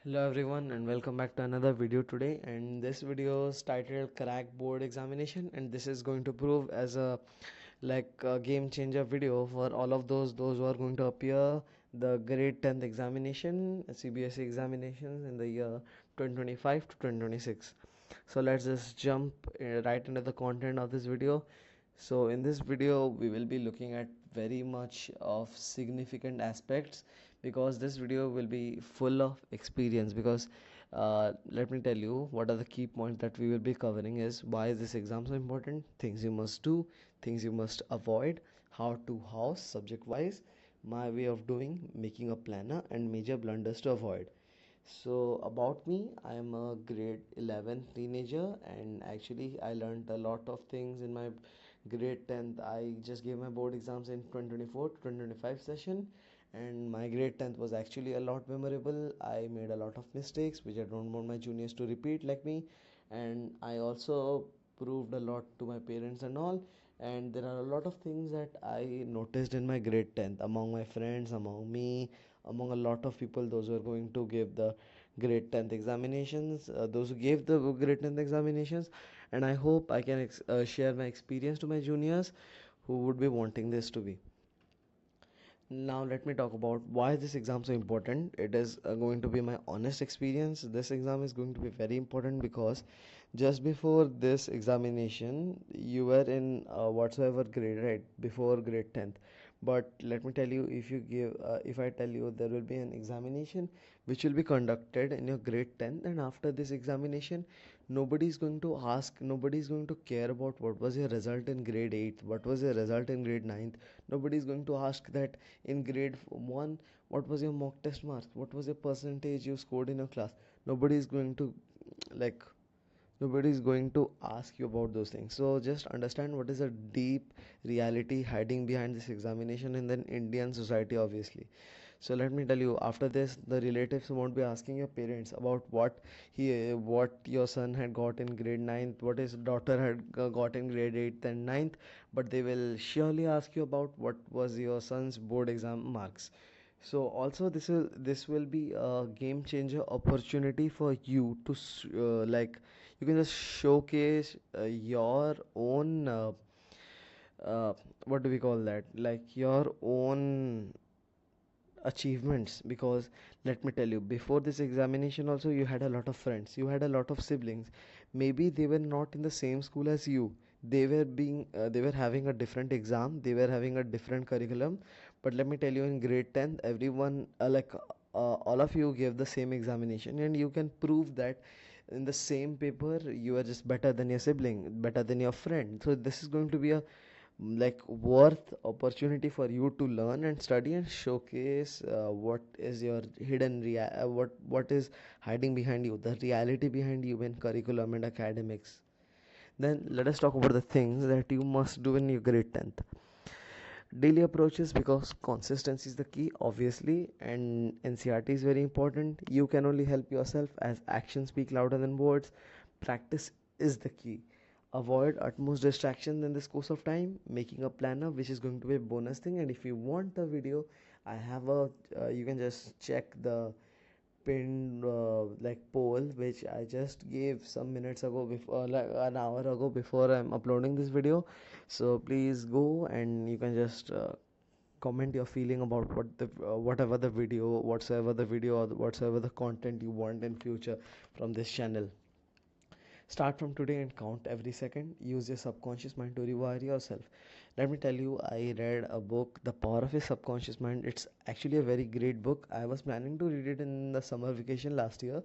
Hello everyone and welcome back to another video today, and this video is titled crack board examination, and this is going to prove as a game changer video for all of those who are going to appear the grade 10th examination, Cbse examinations in the year 2025 to 2026. So let's just jump right into the content of this video. So in this video we will be looking at very much of significant aspects, because this video will be full of experience. Because let me tell you what are the key points that we will be covering is why is this exam so important, things you must do, things you must avoid, how to house subject wise, my way of doing, making a planner, and major blunders to avoid. So about me, I am a grade 11 teenager, and actually I learned a lot of things in my grade 10th. I just gave my board exams in 2024 to 2025 session, and my grade 10th was actually a lot memorable. I made a lot of mistakes which I don't want my juniors to repeat like me, and I also proved a lot to my parents and all. And there are a lot of things that I noticed in my grade 10th among my friends, among me, among a lot of people, those who are going to give the grade 10th examinations, those who gave the grade 10th examinations. And I hope I can share my experience to my juniors who would be wanting this to be. Now let me talk about why this exam so important. It is going to be my honest experience. This exam is going to be very important because just before this examination you were in whatsoever grade, right, before grade 10th. But let me tell you, if I tell you there will be an examination which will be conducted in your grade 10th, and after this examination nobody is going to ask, nobody is going to care about what was your result in grade 8th, what was your result in grade 9th. Nobody is going to ask that in grade 1 what was your mock test marks, what was your percentage you scored in your class. Nobody is going to like nobody is going to ask you about those things. So just understand what is a deep reality hiding behind this examination in the Indian society, obviously. So let me tell you, after this the relatives won't be asking your parents about what your son had got in grade 9th, what his daughter had got in grade 8th and 9th, but they will surely ask you about what was your son's board exam marks. So also this will be a game changer opportunity for you to you can just showcase your own what do we call that, like your own achievements. Because let me tell you, before this examination also you had a lot of friends, you had a lot of siblings. Maybe they were not in the same school as you, they were having a different exam, they were having a different curriculum. But let me tell you, in grade 10 everyone all of you gave the same examination, and you can prove that in the same paper you are just better than your sibling, better than your friend. So this is going to be a worth opportunity for you to learn and study and showcase what is your what is hiding behind you, the reality behind you in curriculum and academics. Then let us talk about the things that you must do in your grade 10th. Daily approaches, because consistency is the key, obviously, and NCERT is very important. You can only help yourself as actions speak louder than words. Practice is the key. Avoid utmost distractions in this course of time. Making a planner, which is going to be a bonus thing. And if you want the video, I have a you can just check the pinned poll which I just gave some minutes ago, before like an hour ago, before I'm uploading this video. So please go and you can just comment your feeling about whatever the video, whatsoever the video, or whatsoever the content you want in future from this channel. Start from today and count every second. Use your subconscious mind to rewire yourself. Let me tell you, I read a book, The Power of Your Subconscious Mind. It's actually a very great book. I was planning to read it in the summer vacation last year,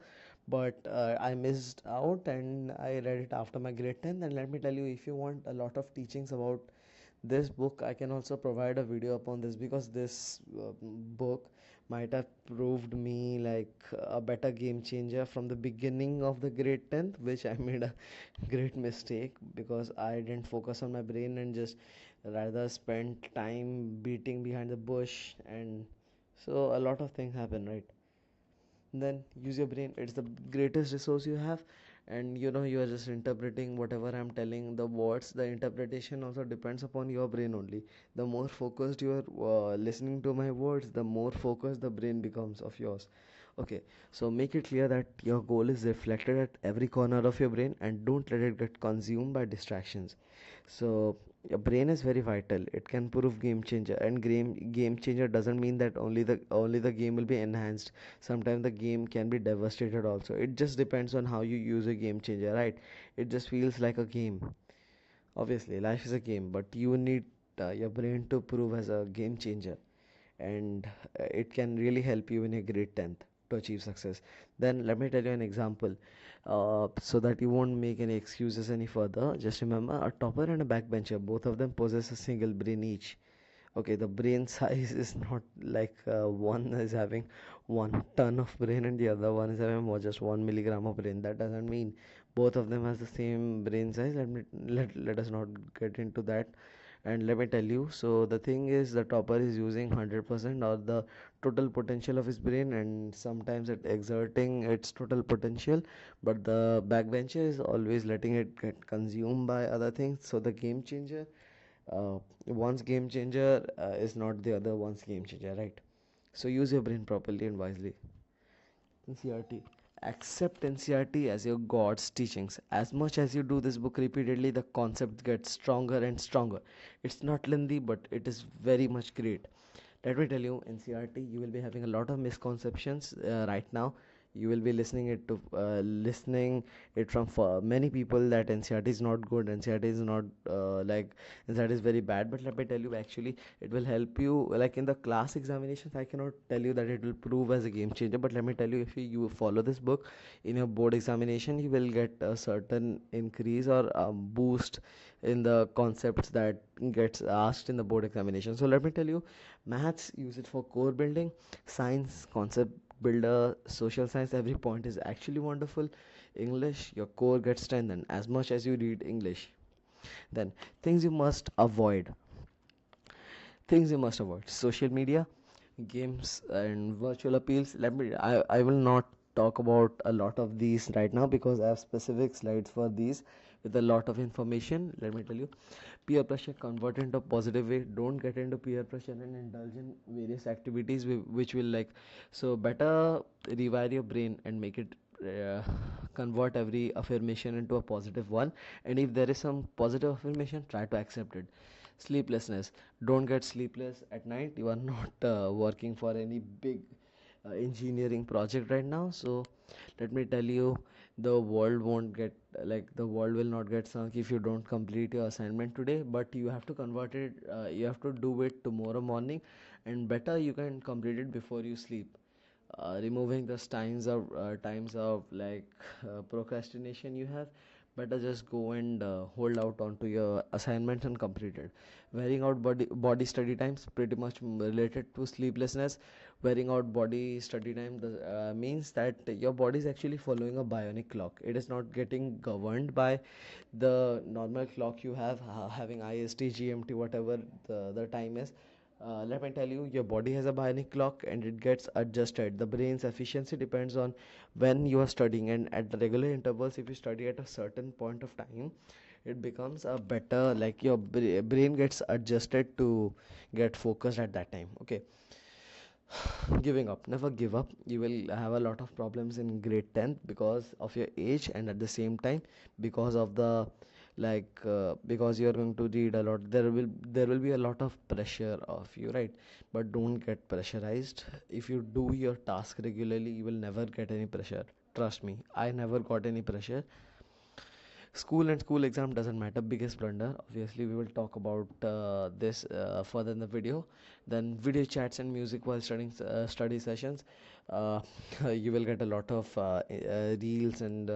but I missed out and I read it after my grade 10th. And let me tell you, if you want a lot of teachings about this book, I can also provide a video upon this, because this book might have proved me like a better game changer from the beginning of the grade 10th, which I made a great mistake because I didn't focus on my brain and just rather spent time beating behind the bush. And so a lot of things happen, right? Then use your brain, it's the greatest resource you have. And you are just interpreting whatever I'm telling, the words, the interpretation also depends upon your brain only. The more focused you are listening to my words, the more focused the brain becomes of yours. Okay, so make it clear that your goal is reflected at every corner of your brain and don't let it get consumed by distractions. So your brain is very vital. It can prove game changer, and game changer doesn't mean that only the game will be enhanced. Sometimes the game can be devastated also. It just depends on how you use a game changer, right? It just feels like a game. Obviously, life is a game, but you need your brain to prove as a game changer, and it can really help you in your grade 10th to achieve success. Then let me tell you an example, so that you won't make any excuses any further. Just remember, a topper and a backbencher, both of them possess a single brain each. Okay, the brain size is not like one is having 1 ton of brain and the other one is having just 1 milligram of brain. That doesn't mean both of them has the same brain size. Let us not get into that. And let me tell you, so the thing is, the topper is using 100% or the total potential of his brain, and sometimes it exerting its total potential, but the backbencher is always letting it get consumed by other things. So the game changer, one's game changer is not the other one's game changer, right? So use your brain properly and wisely. NCERT. Accept NCERT as your God's teachings. As much as you do this book repeatedly, the concept gets stronger and stronger. It's not lengthy, but it is very much great. Let me tell you, NCERT, you will be having a lot of misconceptions right now. You will be listening it from many people that NCERT is not good, NCERT is not NCERT is very bad. But let me tell you, actually, it will help you. Like in the class examinations, I cannot tell you that it will prove as a game changer. But let me tell you, if you follow this book in your board examination, you will get a certain increase or boost in the concepts that gets asked in the board examination. So let me tell you, maths, use it for core building. Science, concept builder. Social science, every point is actually wonderful. English, your core gets strengthened as much as you read English. Then things you must avoid. Things you must avoid: social media, games, and virtual appeals. I will not talk about a lot of these right now because I have specific slides for these with a lot of information. Let me tell you, peer pressure, convert into a positive way. Don't get into peer pressure and indulge in various activities which will like, so better rewire your brain and make it convert every affirmation into a positive one. And if there is some positive affirmation, try to accept it. Sleeplessness, don't get sleepless at night. You are not working for any big engineering project right now. So let me tell you, the world won't get the world will not get sunk if you don't complete your assignment today, but you have to convert it, you have to do it tomorrow morning, and better you can complete it before you sleep. Removing the times of procrastination you have. Better just go and hold out onto your assignments and complete it. Wearing out body study times, pretty much related to sleeplessness. Wearing out body study time means that your body is actually following a bionic clock. It is not getting governed by the normal clock you have, having IST, GMT, whatever the time is. Let me tell you, your body has a bionic clock and it gets adjusted. The brain's efficiency depends on when you are studying, and at the regular intervals, if you study at a certain point of time, it becomes a better, like your brain gets adjusted to get focused at that time. Okay, giving up, never give up. You will have a lot of problems in grade 10th because of your age, and at the same time because of the because you are going to read a lot, there will be a lot of pressure of you, right? But don't get pressurized. If you do your task regularly, you will never get any pressure. Trust me, I never got any pressure. School and school exam doesn't matter. Biggest blunder, obviously we will talk about this further in the video. Then video chats and music while studying, study sessions. uh, you will get a lot of reels and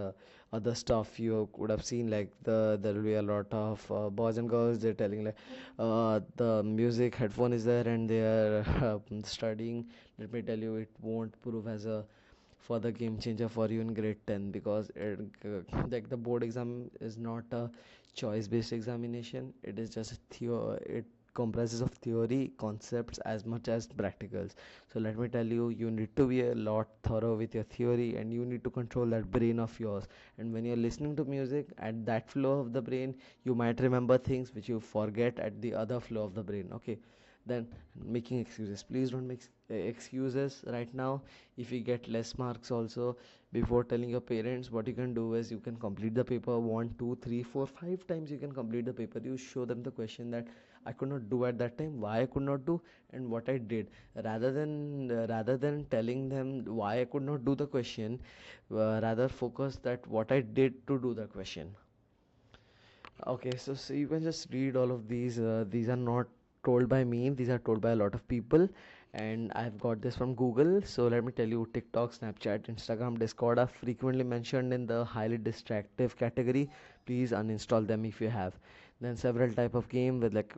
other stuff you would have seen, like there will be a lot of boys and girls, they're telling like the music headphone is there and they are studying. Let me tell you, it won't prove as a further game changer for you in grade 10 because like the board exam is not a choice based examination. It is just it comprises of theory concepts as much as practicals. So let me tell you, you need to be a lot thorough with your theory and you need to control that brain of yours. And when you're listening to music at that flow of the brain, you might remember things which you forget at the other flow of the brain. Okay, Then making excuses, please don't make excuses right now. If you get less marks also, before telling your parents, what you can do is you can complete the paper one, two, three, four, 5 times. You can complete the paper. You show them the question that I could not do at that time, why I could not do, and what I did. Rather than telling them why I could not do the question, rather focus that what I did to do the question. Okay, so you can just read all of these. These are not told by me, these are told by a lot of people, and I've got this from Google. So let me tell you, TikTok, Snapchat, Instagram, Discord are frequently mentioned in the highly distractive category. Please uninstall them if you have. Then several type of game with like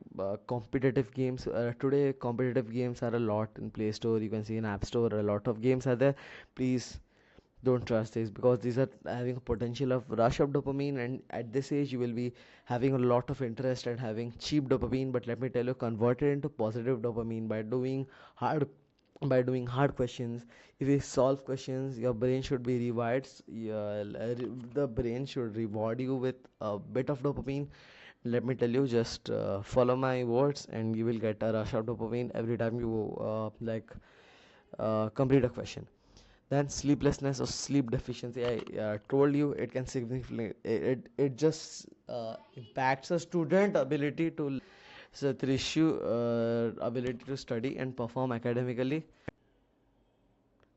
competitive games. Today competitive games are a lot in Play Store. You can see in App Store a lot of games are there. Please don't trust these, because these are having a potential of rush of dopamine, and at this age you will be having a lot of interest at having cheap dopamine. But let me tell you, convert it into positive dopamine hard hard questions. If you solve questions, your brain should be rewarded. The brain should reward you with a bit of dopamine. Let me tell you, just follow my words and you will get a rush of dopamine every time you complete a question. Then sleeplessness or sleep deficiency, I told you, it can significantly, it just impacts a student ability to, so the issue, ability to study and perform academically.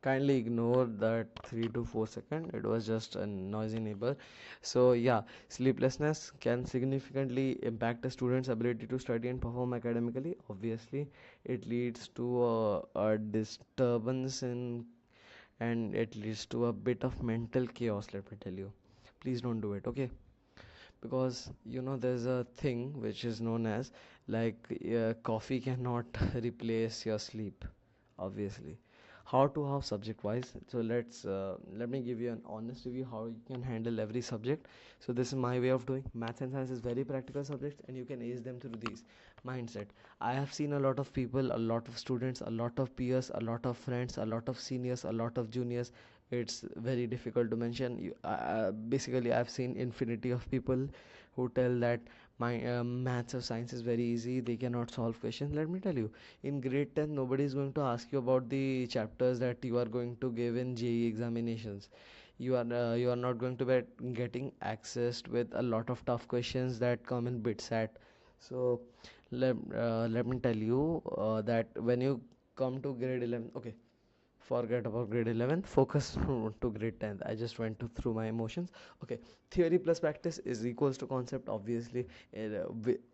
Kindly ignore that 3 to 4 second, it was just a noisy neighbor. So yeah, sleeplessness can significantly impact a student's ability to study and perform academically. Obviously it leads to a disturbance in, and it leads to a bit of mental chaos. Let me tell you, please don't do it, okay? Because there's a thing which is known as, like, coffee cannot replace your sleep, obviously. How subject wise, so let me give you an honest review how you can handle every subject. So this is my way of doing. Maths and science is very practical subjects, and you can ace them through these. Mindset, I have seen a lot of people, a lot of students, a lot of peers, a lot of friends, a lot of seniors, a lot of juniors. It's very difficult to mention. Basically I've seen infinity of people who tell that my maths or science is very easy, they cannot solve questions. Let me tell you, in grade 10 nobody is going to ask you about the chapters that you are going to give in JEE examinations. You are not going to be getting accessed with a lot of tough questions that come in bitsat. So let me tell you that when you come to grade 11, okay, forget about grade 11, focus to grade 10th. I just went through my emotions. Okay, theory plus practice is equals to concept, obviously.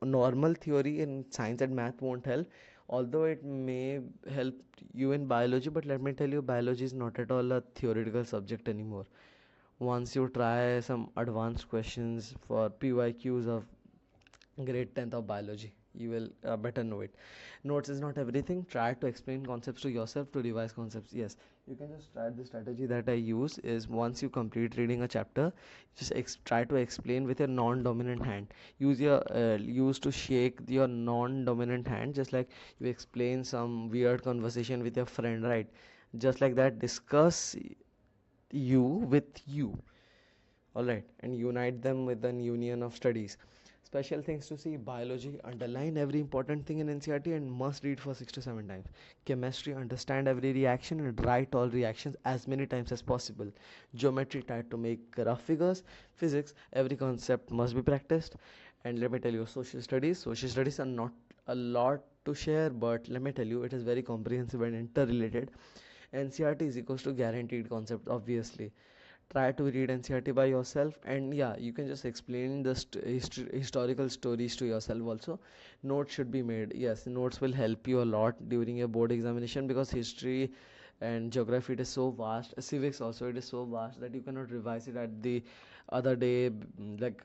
Normal theory in science and math won't help, although it may help you in biology. But let me tell you, biology is not at all a theoretical subject anymore. Once you try some advanced questions for PYQs of grade 10th of biology, you will better know it. Notes is not everything. Try to explain concepts to yourself, to revise concepts. Yes, you can just try. The strategy that I use is, once you complete reading a chapter, just try to explain with your non-dominant hand. Use to shake your non-dominant hand, just like you explain some weird conversation with your friend, right? Just like that, discuss you with you, all right, and unite them with an union of studies. Special things to see: biology, underline every important thing in NCERT and must read for 6 to 7 times. Chemistry, understand every reaction and write all reactions as many times as possible. Geometry, try to make rough figures. Physics, every concept must be practiced. And let me tell you, social studies are not a lot to share, but let me tell you, it is very comprehensive and interrelated. NCERT is equals to guaranteed concept, obviously. Try to read NCERT by yourself, and yeah, you can just explain the historical stories to yourself also. Notes should be made. Yes, notes will help you a lot during your board examination, because history and geography, it is so vast. Civics also, it is so vast that you cannot revise it at the other day. Like,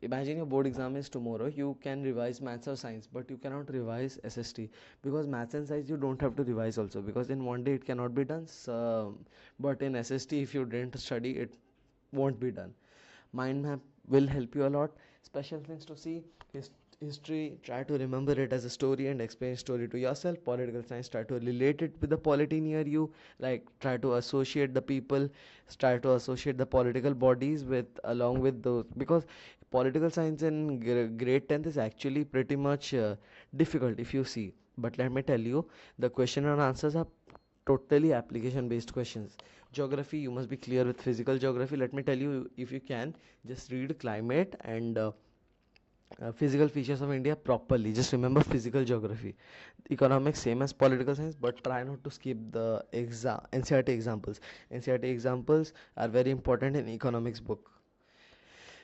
imagine your board exam is tomorrow, you can revise maths or science, but you cannot revise SST, because maths and science you don't have to revise also, because in one day it cannot be done. So, but in SST, if you didn't study, it won't be done. Mind map will help you a lot. Special things to see: history, try to remember it as a story and explain story to yourself. Political science, try to relate it with the polity near you, like try to associate the people, try to associate the political bodies with, along with those, because political science in grade 10th is actually pretty much difficult. If you see, But let me tell you, the question and answers are totally application based questions. Geography, you must be clear with physical geography. Let me tell you, if you can, just read climate and physical features of India properly. Just remember physical geography. Economics, same as political science, but try not to skip the NCERT examples. NCERT examples are very important in economics book.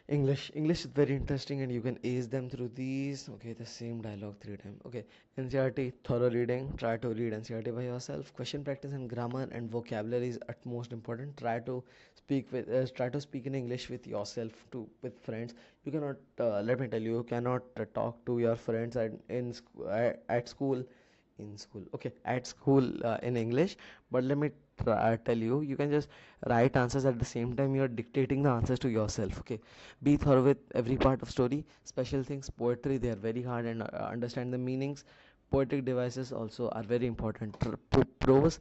English is very interesting and you can ace them through these. Okay, the same dialogue three times. Okay, NCERT, thorough reading. Try to read NCERT by yourself. Question practice and grammar and vocabulary is at most important. Try to speak in English with yourself to with friends. You cannot, let me tell you, you cannot talk to your friends at school in school, okay, at school in English. But let me tell you, you can just write answers at the same time you're dictating the answers to yourself. Okay, be thorough with every part of story. Special things, poetry, they are very hard, and understand the meanings. Poetic devices also are very important. Prose,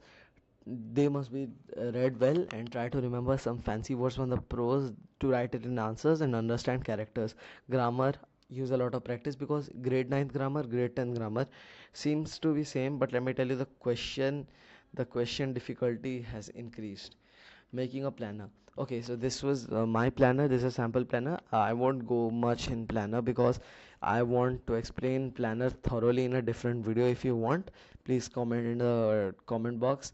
they must be read well, and try to remember some fancy words from the prose to write it in answers and understand characters. Grammar, use a lot of practice, because grade 9th grammar, grade 10th grammar seems to be same, but let me tell you, the question difficulty has increased. Making a planner. Okay, so this was my planner. This is a sample planner. I won't go much in planner because I want to explain planner thoroughly in a different video. If you want, please comment in the comment box,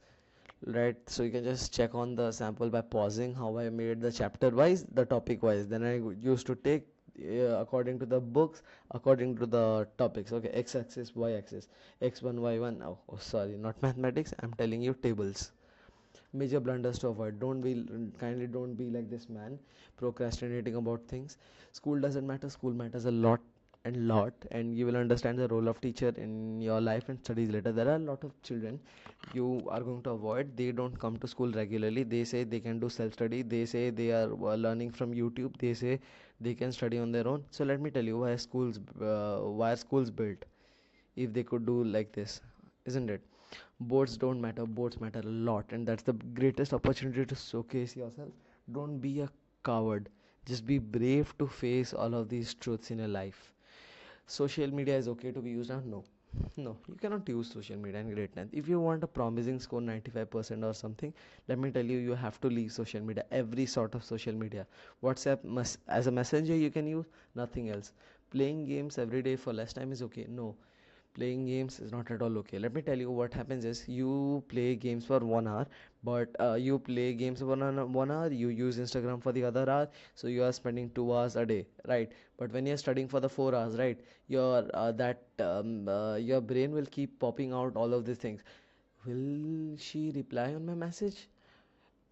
right? So you can just check on the sample by pausing how I made the chapter wise, the topic wise. Then I used to take according to the books, according to the topics. Okay, x-axis, y-axis, x1, y1. Oh, sorry, not mathematics, I'm telling you tables. Major blunders to avoid. Kindly don't be like this man, procrastinating about things. School doesn't matter, school matters a lot, and you will understand the role of teacher in your life and studies later. There are a lot of children you are going to avoid. They don't come to school regularly. They say they can do self study. They say they are learning from YouTube. They say they can study on their own. So let me tell you, why are schools built if they could do like this, isn't it? Boards don't matter, boards matter a lot, and that's the greatest opportunity to showcase yourself. Don't be a coward, just be brave to face all of these truths in your life. Social media is okay to be used now? No, you cannot use social media in grade 10th. If you want a promising score 95% or something, let me tell you, you have to leave social media, every sort of social media. WhatsApp as a messenger you can use, nothing else. Playing games every day for less time is okay? No, playing games is not at all okay. Let me tell you, what happens is you play games for 1 hour, but you play games for 1 hour, you use Instagram for the other hour, so you are spending 2 hours a day, right? But when you're studying for the 4 hours, right, your brain will keep popping out all of these things. Will she reply on my message?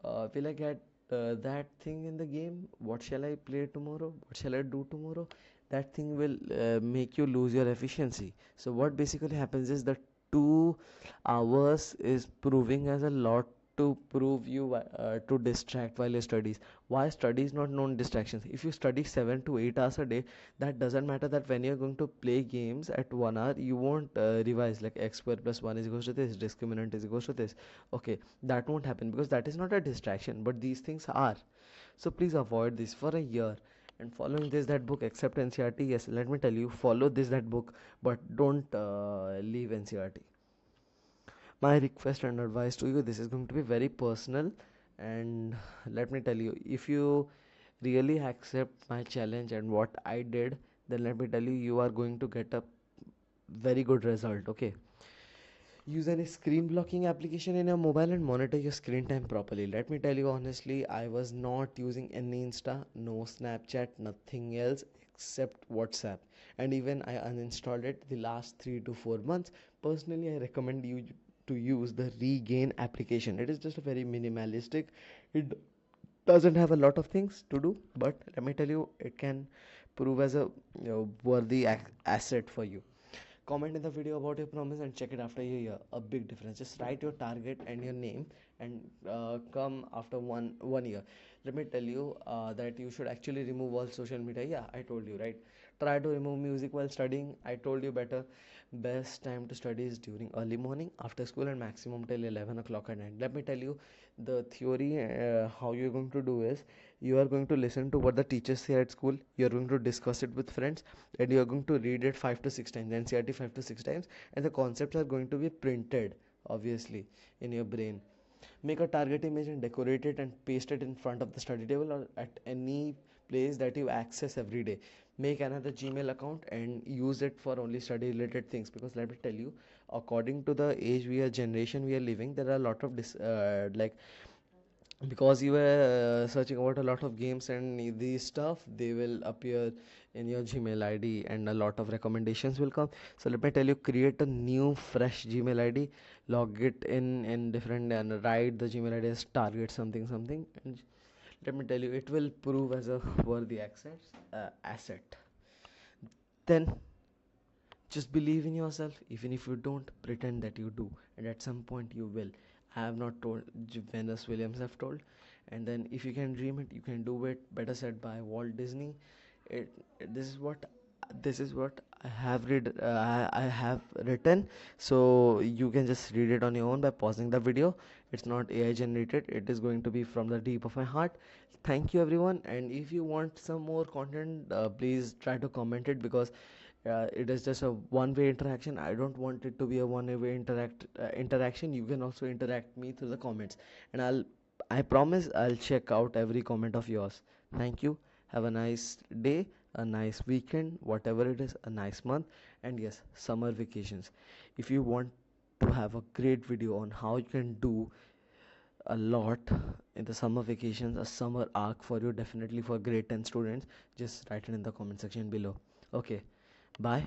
Will I get that thing in the game? What shall I play tomorrow? What shall I do tomorrow? That thing will make you lose your efficiency. So what basically happens is the 2 hours is proving as a lot to prove you to distract while you studies. Why studies not known distractions? If you study 7 to 8 hours a day, that doesn't matter that when you're going to play games at 1 hour, you won't revise like x square plus 1 is equals to this, discriminant is equals to this. Okay, that won't happen because that is not a distraction, but these things are. So please avoid this for a year. And following this that book, except NCERT, yes, let me tell you, follow this that book, but don't leave NCERT. My request and advice to you, this is going to be very personal, and let me tell you, if you really accept my challenge and what I did, then let me tell you, you are going to get a very good result. Okay, use any screen blocking application in your mobile and monitor your screen time properly. Let me tell you honestly, I was not using any Insta, no Snapchat, nothing else except WhatsApp, and even I uninstalled it the last 3 to 4 months. Personally, I recommend you to use the Regain application. It is just a very minimalistic, it doesn't have a lot of things to do, but let me tell you, it can prove as a worthy asset for you. Comment in the video about your promise and check it after a year. A big difference. Just write your target and your name, and come after one year. Let me tell you that you should actually remove all social media. Yeah, I told you, right? Try to remove music while studying. I told you better. Best time to study is during early morning after school and maximum till 11 o'clock at night. Let me tell you, The theory, how you're going to do is, you are going to listen to what the teachers say at school, you're going to discuss it with friends, and you're going to read it 5 to 6 times, NCERT 5 to 6 times, and the concepts are going to be printed, obviously, in your brain. Make a target image and decorate it and paste it in front of the study table or at any place that you access every day. Make another Gmail account and use it for only study related things, because let me tell you, according to the age we are, generation we are living, there are a lot of because you were searching about a lot of games and these stuff, they will appear in your Gmail ID and a lot of recommendations will come. So let me tell you, create a new fresh Gmail ID, log it in different, and write the Gmail ID as target something something, and let me tell you, it will prove as a worthy asset. Then just believe in yourself, even if you don't, pretend that you do, and at some point you will. I have not told, Venus Williams have told. And then if you can dream it, you can do it. Better said by Walt Disney. This is what, I have I have written. So you can just read it on your own by pausing the video. It's not AI generated. It is going to be from the deep of my heart. Thank you everyone. And if you want some more content, please try to comment it, because it is just a one-way interaction. I don't want it to be a one-way interaction. You can also interact me through the comments, and I promise I'll check out every comment of yours. Thank you. Have a nice day, a nice weekend, whatever it is, a nice month, and yes, summer vacations. If you want to have a great video on how you can do a lot in the summer vacations, a summer arc for you, definitely for grade 10 students, just write it in the comment section below. Okay, bye.